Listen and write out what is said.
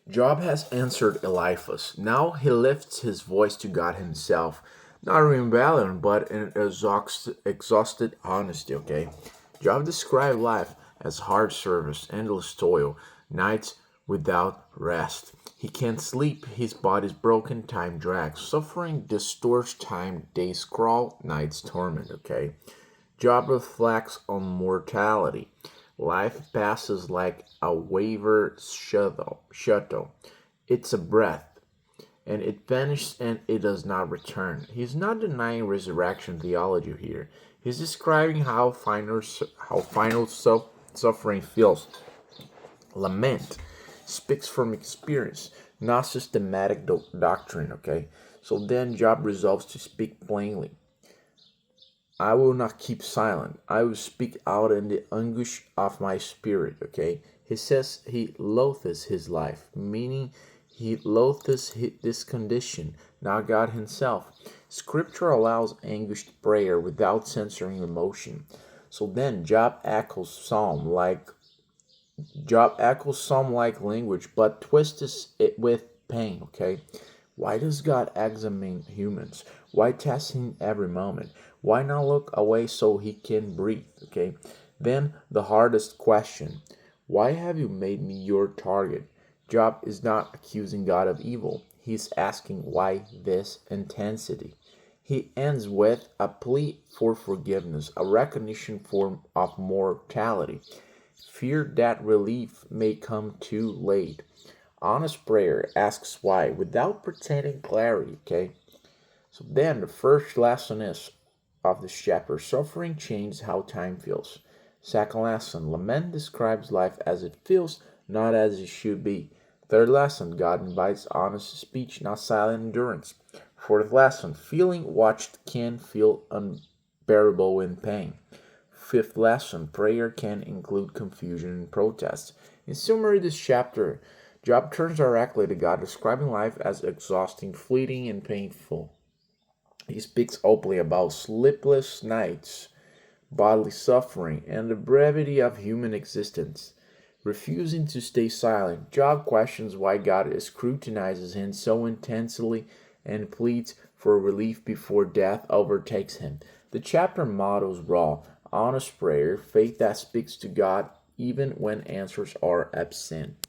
Job has answered Eliphaz. Now he lifts his voice to God himself, not in rebellion, but in exhausted honesty, okay? Job described life as hard service, endless toil, nights without rest. He can't sleep, his body's broken, time drags. Suffering distorts time, days crawl, nights torment, okay? Job reflects on mortality. Life passes like a waver shuttle. It's a breath, and it vanishes and it does not return. He's not denying resurrection theology here. He's describing how final suffering feels. Lament speaks from experience, not systematic doctrine, okay? So then Job resolves to speak plainly. I will not keep silent. I will speak out in the anguish of my spirit. Okay. He says he loathes his life, meaning he loathes this condition, not God himself. Scripture allows anguished prayer without censoring emotion. So then Job echoes psalm like language, but twists it with pain. Okay. Why does God examine humans? Why test him every moment? Why not look away so he can breathe? Okay. Then the hardest question: why have you made me your target? Job is not accusing God of evil. He's asking why this intensity. He ends with a plea for forgiveness, a recognition of mortality, fear that relief may come too late. Honest prayer asks why without pretending clarity, okay? So then the first lesson is of this chapter: suffering changes how time feels. Second lesson: lament describes life as it feels, not as it should be. Third lesson: God invites honest speech, not silent endurance. Fourth lesson: feeling watched can feel unbearable in pain. Fifth lesson: prayer can include confusion and protest. In summary, this chapter, Job turns directly to God, describing life as exhausting, fleeting, and painful. He speaks openly about sleepless nights, bodily suffering, and the brevity of human existence. Refusing to stay silent, Job questions why God scrutinizes him so intensely and pleads for relief before death overtakes him. The chapter models raw, honest prayer, faith that speaks to God even when answers are absent.